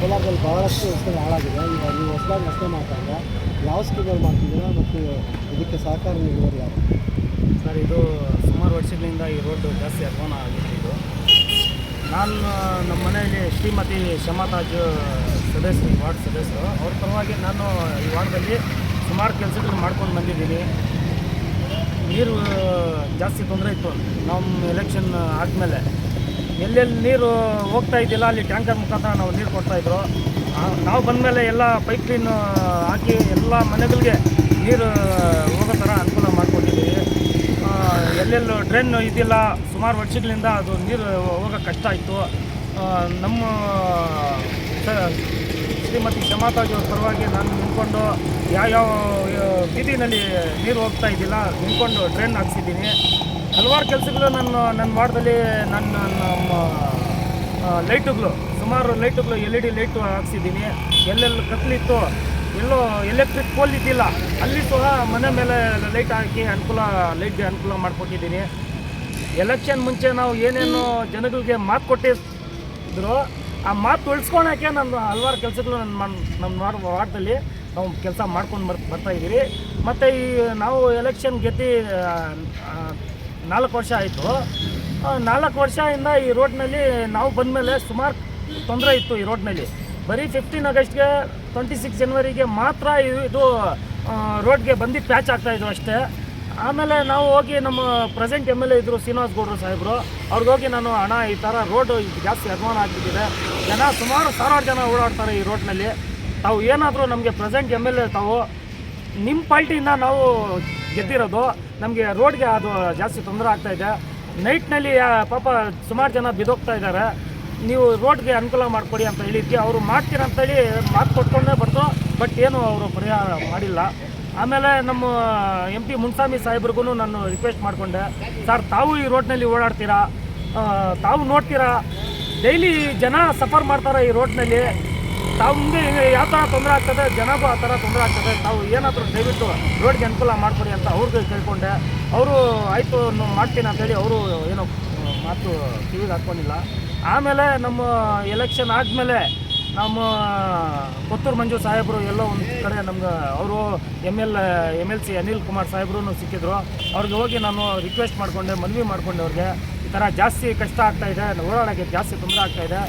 ಕೋಲಾರದಲ್ಲಿ ಬಹಳಷ್ಟು ರಸ್ತೆಗಳು ಹಾಳಾಗಿದೆ. ಇವಾಗ ನೀವು ಹೊಸದಾಗಿ ರಸ್ತೆ ಮಾಡ್ತಾರೆ, ಯಾವ ಸ್ಕೀಮಲ್ಲಿ ಮಾಡ್ತಿದ್ದೀರಾ ಮತ್ತು ಇದಕ್ಕೆ ಸಹಕಾರ ನೀಡುವರು ಯಾರು? ಸರ್, ಇದು ಸುಮಾರು ವರ್ಷಗಳಿಂದ ಈ ರೋಡು ಜಾಸ್ತಿ ಅಧ್ವಾನ ಆಗಿದೆ. ಇದು ನಾನು ನಮ್ಮ ಮನೆಯಲ್ಲಿ ಶ್ರೀಮತಿ ಶಮಾತಾಜ್ ಸದಸ್ಯರು, ವಾರ್ಡ್ ಸದಸ್ಯರು, ಅವ್ರ ಪರವಾಗಿ ನಾನು ಈ ವಾರ್ಡಲ್ಲಿ ಸುಮಾರು ಕೆಲಸಗಳು ಮಾಡ್ಕೊಂಡು ಬಂದಿದ್ದೀನಿ. ನೀರು ಜಾಸ್ತಿ ತೊಂದರೆ ಇತ್ತು. ನಮ್ಮ ಎಲೆಕ್ಷನ್ ಆದಮೇಲೆ ಎಲ್ಲೆಲ್ಲಿ ನೀರು ಹೋಗ್ತಾ ಇದ್ದಿಲ್ಲ ಅಲ್ಲಿ ಟ್ಯಾಂಕರ್ ಮುಖಾಂತರ ನಾವು ನೀರು ಕೊಡ್ತಾಯಿದ್ರು. ನಾವು ಬಂದಮೇಲೆ ಎಲ್ಲ ಪೈಪ್ ಲೈನ್ ಹಾಕಿ ಎಲ್ಲ ಮನೆಗಳಿಗೆ ನೀರು ಹೋಗೋ ಥರ ಅನುಕೂಲ ಮಾಡಿಕೊಟ್ಟಿದ್ದೀವಿ. ಎಲ್ಲೆಲ್ಲೂ ಡ್ರೈನ್ ಇದ್ದಿಲ್ಲ, ಸುಮಾರು ವರ್ಷಗಳಿಂದ ಅದು ನೀರು ಹೋಗೋಕ್ಕೆ ಕಷ್ಟ ಇತ್ತು. ನಮ್ಮ ಶ್ರೀಮತಿ ಶಮಾತಾಜ್ ಅವ್ರ ಪರವಾಗಿ ನಾನು ನಿಂತ್ಕೊಂಡು ಯಾವ್ಯಾವ ಬೀದಿನಲ್ಲಿ ನೀರು ಹೋಗ್ತಾ ಇದ್ದಿಲ್ಲ ನಿಂತ್ಕೊಂಡು ಡ್ರೈನ್ ಹಾಕ್ಸಿದ್ದೀನಿ. ಹಲವಾರು ಕೆಲಸಗಳು ನನ್ನ ವಾರ್ಡಲ್ಲಿ ನಮ್ಮ ಲೈಟುಗಳು, ಸುಮಾರು ಲೈಟುಗಳು LED ಲೈಟು ಹಾಕ್ಸಿದ್ದೀನಿ. ಎಲ್ಲೆಲ್ಲಿ ಕತ್ಲಿತ್ತು, ಎಲ್ಲೋ ಎಲೆಕ್ಟ್ರಿಕ್ ಪೋಲ್ ಇದ್ದಿಲ್ಲ, ಅಲ್ಲಿ ಸಹ ಮನೆ ಮೇಲೆ ಲೈಟ್ ಹಾಕಿ ಲೈಟ್ಗೆ ಅನುಕೂಲ ಮಾಡಿಕೊಟ್ಟಿದ್ದೀನಿ. ಎಲೆಕ್ಷನ್ ಮುಂಚೆ ನಾವು ಏನೇನು ಜನಗಳಿಗೆ ಮಾತು ಕೊಟ್ಟಿದ್ರು ಆ ಮಾತು ಉಳಿಸ್ಕೊಳಕ್ಕೆ ನಾನು ಹಲವಾರು ಕೆಲಸಗಳು ನಮ್ಮ ವಾರ್ಡಲ್ಲಿ ನಾವು ಕೆಲಸ ಮಾಡ್ಕೊಂಡು ಬರ್ತಾಯಿದ್ದೀವಿ. ಮತ್ತು ಈ ನಾವು ಎಲೆಕ್ಷನ್ ಗೆದ್ದು 4 ವರ್ಷ ಆಯಿತು. 4 ವರ್ಷದಿಂದ ಈ ರೋಡ್ನಲ್ಲಿ ನಾವು ಬಂದಮೇಲೆ ಸುಮಾರು ತೊಂದರೆ ಇತ್ತು. ಈ ರೋಡ್ನಲ್ಲಿ ಬರೀ 15 ಆಗಸ್ಟ್ಗೆ 26 ಜನವರಿಗೆ ಮಾತ್ರ ಇದು ರೋಡ್ಗೆ ಬಂದು ಪ್ಯಾಚ್ ಆಗ್ತಾಯಿದ್ರು ಅಷ್ಟೇ. ಆಮೇಲೆ ನಾವು ಹೋಗಿ ನಮ್ಮ ಪ್ರೆಸೆಂಟ್ MLA ಇದ್ದರು ಶ್ರೀನಿವಾಸ್ ಗೌಡ್ರು ಸಾಹೇಬರು, ಅವ್ರಿಗೆ ಹೋಗಿ ನಾನು ಅಣ್ಣ ಈ ಥರ ರೋಡು ಜಾಸ್ತಿ ಅಧ್ವಾನ ಆಗಿಬಿಟ್ಟಿದೆ, ಸುಮಾರು 1000 ಜನ ಓಡಾಡ್ತಾರೆ ಈ ರೋಡ್ನಲ್ಲಿ, ತಾವು ಏನಾದರೂ ನಮಗೆ ಪ್ರೆಸೆಂಟ್ MLA ತಾವು ನಿಮ್ಮ ಪಾರ್ಟಿಯಿಂದ ನಾವು ಗೆದ್ದಿರೋದು, ನಮಗೆ ರೋಡ್ಗೆ ಅದು ಜಾಸ್ತಿ ತೊಂದರೆ ಆಗ್ತಾಯಿದೆ. ನೈಟ್ನಲ್ಲಿ ಪಾಪ ಸುಮಾರು ಜನ ಬಿದ್ದೋಗ್ತಾ ಇದ್ದಾರೆ, ನೀವು ರೋಡ್ಗೆ ಅನುಕೂಲ ಮಾಡಿಕೊಡಿ ಅಂತ ಹೇಳಿದ್ವಿ. ಅವರು ಮಾಡ್ತೀರಂತೇಳಿ ಮಾತು ಕೊಟ್ಕೊಂಡೇ ಬರ್ತು, ಬಟ್ ಏನು ಅವರು ಪರಿಹಾರ ಮಾಡಿಲ್ಲ. ಆಮೇಲೆ ನಮ್ಮ MP ಮುನ್ಸಾಮಿ ಸಾಹೇಬ್ರಿಗೂ ನಾನು ರಿಕ್ವೆಸ್ಟ್ ಮಾಡಿಕೊಂಡೆ, ಸರ್ ತಾವು ಈ ರೋಡ್ನಲ್ಲಿ ಓಡಾಡ್ತೀರಾ, ತಾವು ನೋಡ್ತೀರಾ, ಡೈಲಿ ಜನ ಸಫರ್ ಮಾಡ್ತಾರೆ ಈ ರೋಡ್ನಲ್ಲಿ, ತಾವು ಮುಂದೆ ಯಾವ ಥರ ತೊಂದರೆ ಆಗ್ತದೆ ಜನಗೂ ಆ ಥರ ತೊಂದರೆ ಆಗ್ತದೆ, ತಾವು ಏನಾದರೂ ದಯವಿಟ್ಟು ರೋಡ್ಗೆ ಅನುಕೂಲ ಮಾಡಿಕೊಡಿ ಅಂತ ಅವ್ರಿಗೆ ಕೇಳ್ಕೊಂಡೆ. ಅವರು ಆಯಿತು ಮಾಡ್ತೀನಿ ಅಂತೇಳಿ ಅವರು ಏನೋ ಮಾತು ಕಿವಿಗೆ ಹಾಕ್ಕೊಂಡಿಲ್ಲ. ಆಮೇಲೆ ನಮ್ಮ ಎಲೆಕ್ಷನ್ ಆದಮೇಲೆ ನಮ್ಮ ಕೊತ್ತೂರು ಮಂಜು ಸಾಹೇಬರು ಎಲ್ಲೋ ಒಂದು ಕಡೆ ನಮ್ಗೆ ಅವರು MLC ಅನಿಲ್ ಕುಮಾರ್ ಸಾಹೇಬ್ರು ಸಿಕ್ಕಿದ್ರು. ಅವ್ರಿಗೆ ಹೋಗಿ ನಾನು ರಿಕ್ವೆಸ್ಟ್ ಮಾಡಿಕೊಂಡೆ, ಮನವಿ ಮಾಡಿಕೊಂಡೆ ಅವ್ರಿಗೆ, ಈ ಥರ ಜಾಸ್ತಿ ಕಷ್ಟ ಆಗ್ತಾಯಿದೆ, ಓಡಾಡೋಕ್ಕೆ ಜಾಸ್ತಿ ತೊಂದರೆ ಆಗ್ತಾಯಿದೆ.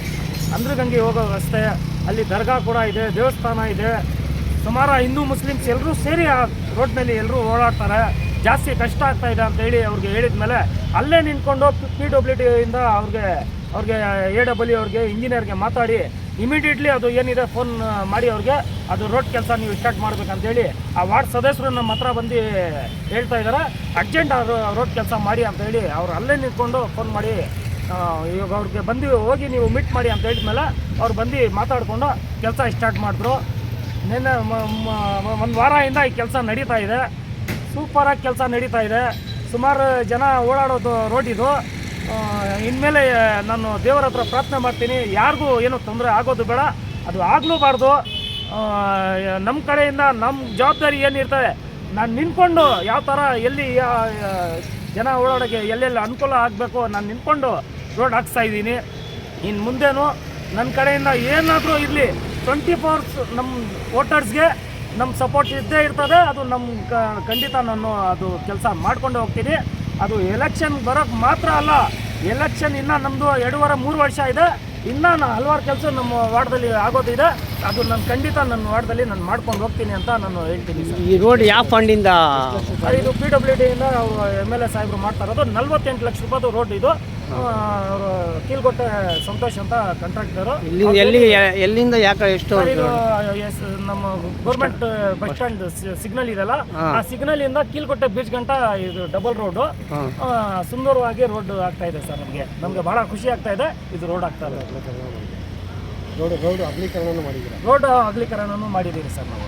ಅಂದ್ರಗಂಗೆ ಹೋಗೋ ರಸ್ತೆ, ಅಲ್ಲಿ ದರ್ಗಾ ಕೂಡ ಇದೆ, ದೇವಸ್ಥಾನ ಇದೆ, ಸುಮಾರು ಹಿಂದೂ ಮುಸ್ಲಿಮ್ಸ್ ಎಲ್ಲರೂ ಸೇರಿ ಆ ರೋಡ್ನಲ್ಲಿ ಎಲ್ಲರೂ ಓಡಾಡ್ತಾರೆ, ಜಾಸ್ತಿ ಕಷ್ಟ ಆಗ್ತಾಯಿದೆ ಅಂತೇಳಿ ಅವ್ರಿಗೆ ಹೇಳಿದ ಮೇಲೆ ಅಲ್ಲೇ ನಿಂತ್ಕೊಂಡು PWDಯಿಂದ ಅವ್ರಿಗೆ AW ಅವ್ರಿಗೆ ಇಂಜಿನಿಯರ್ಗೆ ಮಾತಾಡಿ ಇಮಿಡಿಯೇಟ್ಲಿ ಅದು ಏನಿದೆ ಫೋನ್ ಮಾಡಿ ಅವ್ರಿಗೆ ಅದು ರೋಡ್ ಕೆಲಸ ನೀವು ಸ್ಟಾರ್ಟ್ ಮಾಡ್ಬೇಕಂತೇಳಿ ಆ ವಾರ್ಡ್ ಸದಸ್ಯರು ನಮ್ಮ ಹತ್ರ ಬಂದು ಹೇಳ್ತಾ ಇದ್ದಾರೆ, ಅರ್ಜೆಂಟ್ ಅವರು ರೋಡ್ ಕೆಲಸ ಮಾಡಿ ಅಂತೇಳಿ ಅವ್ರು ಅಲ್ಲೇ ನಿಂತ್ಕೊಂಡು ಫೋನ್ ಮಾಡಿ ಇವಾಗ ಅವ್ರಿಗೆ ಬಂದು ಹೋಗಿ ನೀವು ಮೀಟ್ ಮಾಡಿ ಅಂತ ಹೇಳಿದ್ಮೇಲೆ ಅವ್ರು ಬಂದು ಮಾತಾಡಿಕೊಂಡು ಕೆಲಸ ಸ್ಟಾರ್ಟ್ ಮಾಡಿದ್ರು. ನಿನ್ನೆ 1 ವಾರದಿಂದ ಈ ಕೆಲಸ ನಡೀತಾ ಇದೆ, ಸೂಪರಾಗಿ ಕೆಲಸ ನಡೀತಾ ಇದೆ. ಸುಮಾರು ಜನ ಓಡಾಡೋದು ರೋಡ್ ಇದು. ಇನ್ಮೇಲೆ ನಾನು ದೇವರ ಹತ್ರ ಪ್ರಾರ್ಥನೆ ಮಾಡ್ತೀನಿ, ಯಾರಿಗೂ ಏನೂ ತೊಂದರೆ ಆಗೋದು ಬೇಡ, ಅದು ಆಗಲೂಬಾರ್ದು. ನಮ್ಮ ಕಡೆಯಿಂದ ನಮ್ಮ ಜವಾಬ್ದಾರಿ ಏನಿರ್ತದೆ ನಾನು ನಿಂತ್ಕೊಂಡು ಯಾವ ಥರ ಎಲ್ಲಿ ಜನ ಓಡಾಡೋಕ್ಕೆ ಎಲ್ಲೆಲ್ಲಿ ಅನುಕೂಲ ಆಗಬೇಕು ನಾನು ನಿಂತ್ಕೊಂಡು ರೋಡ್ ಹಾಕ್ಸ್ತಾ ಇದ್ದೀನಿ. ಇನ್ನು ಮುಂದೇನು ನನ್ನ ಕಡೆಯಿಂದ ಏನಾದರೂ ಇರಲಿ 24 ನಮ್ಮ ವೋಟರ್ಸ್ಗೆ ನಮ್ಮ ಸಪೋರ್ಟ್ ಇದ್ದೇ ಇರ್ತದೆ. ಅದು ನಮ್ಮ ಖಂಡಿತ ನಾನು ಅದು ಕೆಲಸ ಮಾಡ್ಕೊಂಡು ಹೋಗ್ತೀನಿ. ಅದು ಎಲೆಕ್ಷನ್ ಬರೋಕ್ಕೆ ಮಾತ್ರ ಅಲ್ಲ, ಎಲೆಕ್ಷನ್ ಇನ್ನೂ ನಮ್ಮದು 2.5-3 ವರ್ಷ ಇದೆ. ಇನ್ನೂ ಹಲವಾರು ಕೆಲಸ ನಮ್ಮ ವಾರ್ಡಲ್ಲಿ ಆಗೋದಿದೆ. ಅದು ನಾನು ಖಂಡಿತ ನನ್ನ ವಾರ್ಡಲ್ಲಿ ನಾನು ಮಾಡ್ಕೊಂಡು ಹೋಗ್ತೀನಿ ಅಂತ ನಾನು ಹೇಳ್ತೀನಿ ಸರ್. ಈ ರೋಡ್ ಯಾವ ಫಂಡಿಂದ? ಇದು PWD-ಯಿಂದ ಅವರು MLA ಸಾಹೇಬರು ಮಾಡ್ತಾ ಇರೋದು. 48 ಲಕ್ಷ ರೂಪಾಯಿದು ರೋಡ್ ಇದು. ಅವರು ಕೀಲ್ಗೊಟ್ಟೆ ಸಂತೋಷ್ ಅಂತ ಕಾಂಟ್ರಾಕ್ಟರು. ಎಲ್ಲಿಂದ ಯಾಕೆ ಎಷ್ಟು? ಇದು ನಮ್ಮ ಗೌರ್ಮೆಂಟ್ ಬಸ್ ಸ್ಟ್ಯಾಂಡ್ ಸಿಗ್ನಲ್ ಇದೆಲ್ಲ, ಆ ಸಿಗ್ನಲ್ ಇಂದ ಕೀಲ್ಗೊಟ್ಟೆ ಬೀಚ್ ಗಂಟ ಇದು ಡಬಲ್ ರೋಡ್ ಸುಂದರವಾಗಿ ರೋಡ್ ಆಗ್ತಾ ಇದೆ ಸರ್. ನಮಗೆ ಬಹಳ ಖುಷಿ ಆಗ್ತಾ ಇದೆ ಇದು ರೋಡ್ ಆಗ್ತಾ ಇದೆ. ರೋಡ್ ಅಗಲೀಕರಣನೂ ಮಾಡಿದ್ದೀರಾ? ರೋಡ್ ಅಗಲೀಕರಣನೂ ಮಾಡಿದ್ದೀರಿ ಸರ್ ನಾವು.